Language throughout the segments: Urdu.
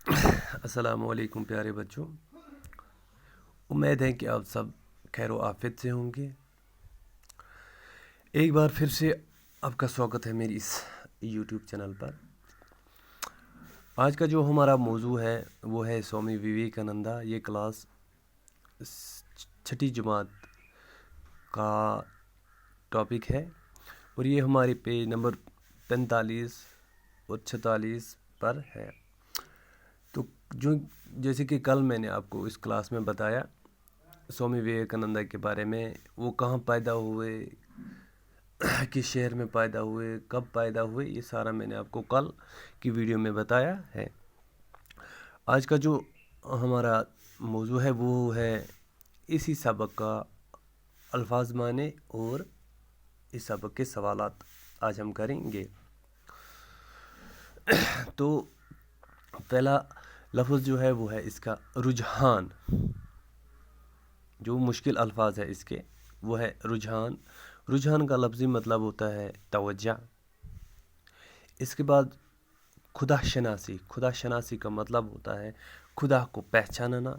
السلام علیکم پیارے بچوں، امید ہے کہ آپ سب خیر و عافیت سے ہوں گے۔ ایک بار پھر سے آپ کا سواگت ہے میری اس یوٹیوب چینل پر۔ آج کا جو ہمارا موضوع ہے وہ ہے سوامی وویکانندا۔ یہ کلاس 6ٹھی جماعت کا ٹاپک ہے اور یہ ہمارے پیج نمبر 45 اور 46 پر ہے۔ تو جیسے کہ کل میں نے آپ کو اس کلاس میں بتایا سوامی وویکانندا کے بارے میں، وہ کہاں پیدا ہوئے، کس شہر میں پیدا ہوئے، کب پیدا ہوئے، یہ سارا میں نے آپ کو کل کی ویڈیو میں بتایا ہے۔ آج کا جو ہمارا موضوع ہے وہ ہے اسی سبق کا الفاظ معنی اور اس سبق کے سوالات آج ہم کریں گے۔ تو پہلا لفظ جو ہے وہ ہے اس کا رجحان۔ جو مشکل الفاظ ہے اس کے وہ ہے رجحان۔ رجحان کا لفظی مطلب ہوتا ہے توجہ۔ اس کے بعد خدا شناسی۔ خدا شناسی کا مطلب ہوتا ہے خدا کو پہچاننا۔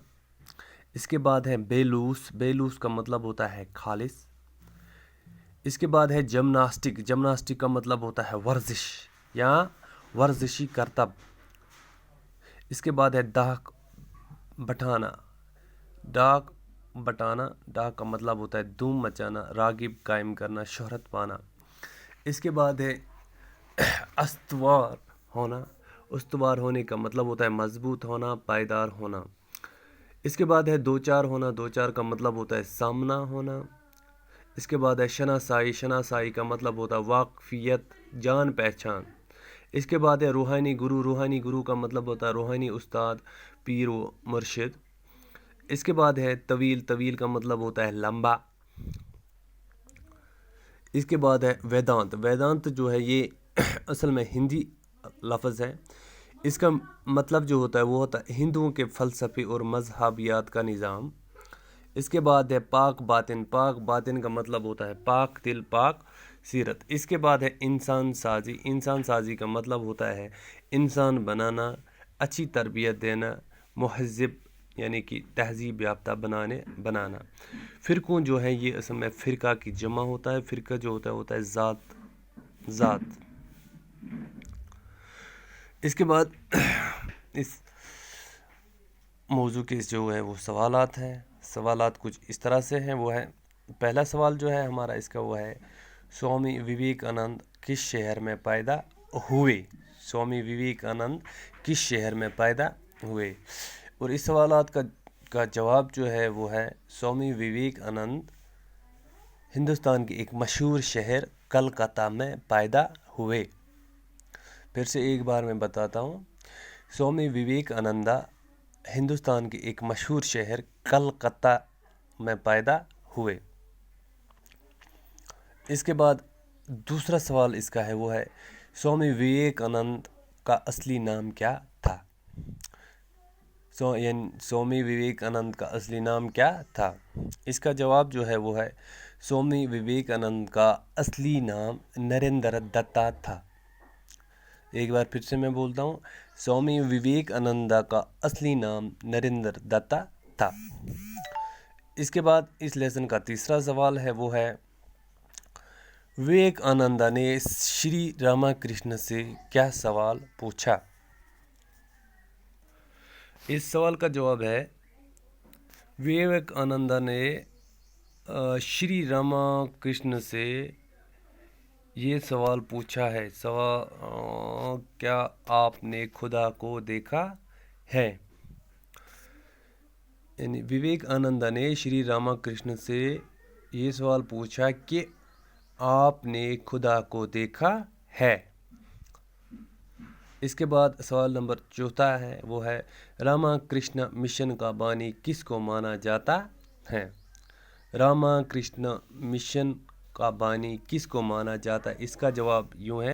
اس کے بعد ہے بیلوس۔ بیلوس کا مطلب ہوتا ہے خالص۔ اس کے بعد ہے جمناسٹک۔ جمناسٹک کا مطلب ہوتا ہے ورزش یا ورزشی کرتب۔ اس کے بعد ہے ڈاک بٹھانا۔ ڈاک بٹانا، ڈاک کا مطلب ہوتا ہے دھوم مچانا، راغب قائم کرنا، شہرت پانا۔ اس کے بعد ہے استوار ہونا۔ استوار ہونے کا مطلب ہوتا ہے مضبوط ہونا، پائیدار ہونا۔ اس کے بعد ہے دوچار ہونا۔ دوچار کا مطلب ہوتا ہے سامنا ہونا۔ اس کے بعد ہے شناسائی۔ شناسائی کا مطلب ہوتا ہے واقفیت، جان پہچان۔ اس کے بعد ہے روحانی گرو۔ روحانی گرو کا مطلب ہوتا ہے روحانی استاد، پیر و مرشد۔ اس کے بعد ہے طویل۔ طویل کا مطلب ہوتا ہے لمبا۔ اس کے بعد ہے ویدانت۔ ویدانت جو ہے یہ اصل میں ہندی لفظ ہے۔ اس کا مطلب جو ہوتا ہے وہ ہوتا ہے ہندوؤں کے فلسفے اور مذہبیات کا نظام۔ اس کے بعد ہے پاک باطن۔ پاک باطن کا مطلب ہوتا ہے پاک دل، پاک سیرت۔ اس کے بعد ہے انسان سازی۔ انسان سازی کا مطلب ہوتا ہے انسان بنانا، اچھی تربیت دینا، مہذب یعنی کہ تہذیب یافتہ بنانا۔ فرقوں جو ہے یہ اصل میں فرقہ کی جمع ہوتا ہے۔ فرقہ جو ہوتا ہے ذات۔ اس کے بعد اس موضوع کے جو ہے وہ سوالات ہیں۔ سوالات کچھ اس طرح سے ہیں، وہ ہے پہلا سوال جو ہے ہمارا اس کا وہ ہے سوامی وویکانند کس شہر میں پیدا ہوئے؟ سوامی وویکانند کس شہر میں پیدا ہوئے؟ اور اس سوالات کا جواب جو ہے وہ ہے سوامی وویکانند ہندوستان کے ایک مشہور شہر کلکتہ میں پیدا ہوئے۔ پھر سے ایک بار میں بتاتا ہوں، سوامی وویکانندا ہندوستان کے ایک مشہور شہر کلکتہ میں پیدا ہوئے۔ اس کے بعد دوسرا سوال اس کا ہے وہ ہے سوامی وویکانند کا اصلی نام کیا تھا؟ سوامی وویکانند کا اصلی نام کیا تھا؟ اس کا جواب جو ہے وہ ہے سوامی وویکانند کا اصلی نام نریندر دتا تھا۔ ایک بار پھر سے میں بولتا ہوں، سوامی وویکانندا کا اصلی نام نریندر دتا تھا۔ اس کے بعد اس لیسن کا تیسرا سوال ہے وہ ہے وویکانندا نے شری راما کرشن سے کیا سوال پوچھا؟ اس سوال کا جواب ہے وویکانندا نے شری راما کرشن سے یہ سوال پوچھا ہے، کیا آپ نے خدا کو دیکھا ہے؟ یعنی وویکانندا نے شری راما کرشن سے یہ سوال پوچھا کہ آپ نے خدا کو دیکھا ہے۔ اس کے بعد سوال نمبر چوتھا ہے وہ ہے راما کرشن مشن کا بانی کس کو مانا جاتا ہے؟ راما کرشن مشن کا بانی کس کو مانا جاتا ہے؟ اس کا جواب یوں ہے،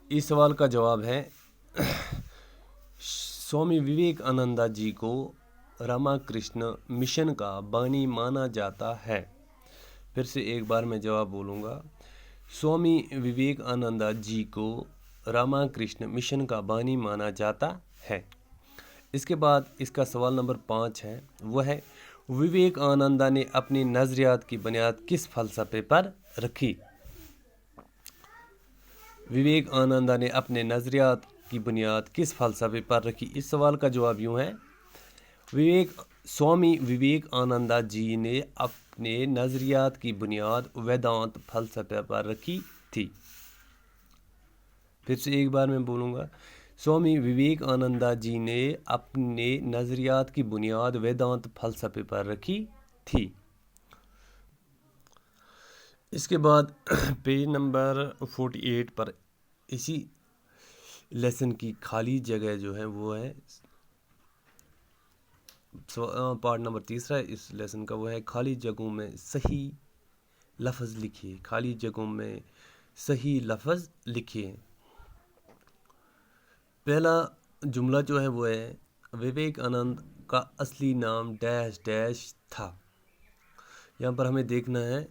اس سوال کا جواب ہے سوامی وویکانندا جی کو راما کرشن مشن کا بانی مانا جاتا ہے۔ پھر سے ایک بار میں جواب بولوں گا، سوامی وویکانندا جی کو راما کرشن مشن کا بانی مانا جاتا ہے۔ اس کے بعد اس کا سوال نمبر 5 ہے، وہ ہے وویک آنندہ نے اپنی نظریات کی بنیاد کس فلسفے پر رکھی؟ وویک آنندہ نے اپنے نظریات کی بنیاد کس فلسفے پر رکھی؟ اس سوال کا جواب یوں ہے، سوامی وویک آنندہ جی نے اپنے نظریات کی بنیاد ویدانت فلسفے پر رکھی تھی۔ پھر سے ایک بار میں بولوں گا، سوامی وویک آنندہ جی نے اپنے نظریات کی بنیاد ویدانت فلسفے پر رکھی تھی۔ اس کے بعد پیج نمبر 48 پر اسی لیسن کی خالی جگہ جو ہے وہ ہے پارٹ نمبر 3 اس لیسن کا، وہ ہے خالی جگہوں میں صحیح لفظ لکھیے۔ خالی جگہوں میں صحیح لفظ لکھیے۔ پہلا جملہ جو ہے وہ ہے وویک آنند کا اصلی نام ڈیش ڈیش تھا۔ یہاں پر ہمیں دیکھنا ہے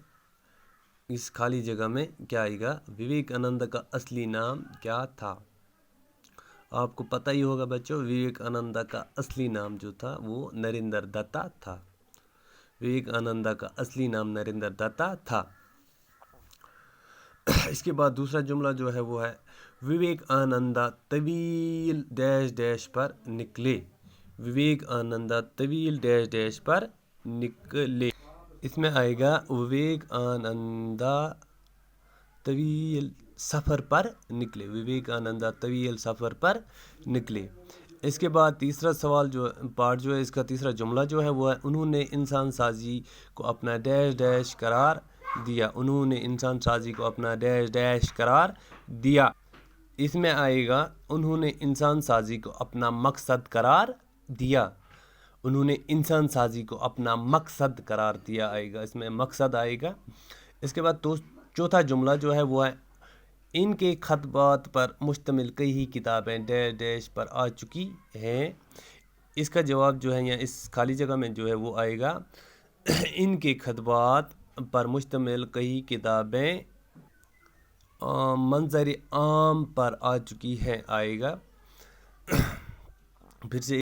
اس خالی جگہ میں کیا آئے گا، وویک آنند کا اصلی نام کیا تھا۔ آپ کو پتہ ہی ہوگا بچوں، وویک آنند کا اصلی نام جو تھا وہ نریندر دتا تھا۔ وویک آنند کا اصلی نام نریندر دتا تھا۔ اس کے بعد دوسرا جملہ جو ہے وہ ہے وویک آنندہ طویل ڈیش ڈیش پر نکلے۔ وویک آنندہ طویل ڈیش ڈیش پر نکلے۔ اس میں آئے گا وویک آنندہ طویل سفر پر نکلے۔ وویک آنندہ طویل سفر پر نکلے۔ اس کے بعد تیسرا سوال جو پارٹ جو ہے، اس کا تیسرا جملہ جو ہے وہ ہے انہوں نے انسان سازی کو اپنا ڈیش ڈیش قرار دیا۔ انہوں نے انسان سازی کو اپنا ڈیش ڈیش قرار دیا۔ اس میں آئے گا انہوں نے انسان سازی کو اپنا مقصد قرار دیا۔ انہوں نے انسان سازی کو اپنا مقصد قرار دیا آئے گا، اس میں مقصد آئے گا۔ اس کے بعد چوتھا جملہ جو ہے وہ ہے ان کے خطبات پر مشتمل کئی کتابیں ڈیش ڈیش پر آ چکی ہیں۔ اس کا جواب جو ہے یا اس خالی جگہ میں جو ہے وہ آئے گا ان کے خطبات پر مشتمل کئی کتابیں منظر عام پر آ چکی ہیں آئے گا۔ پھر سے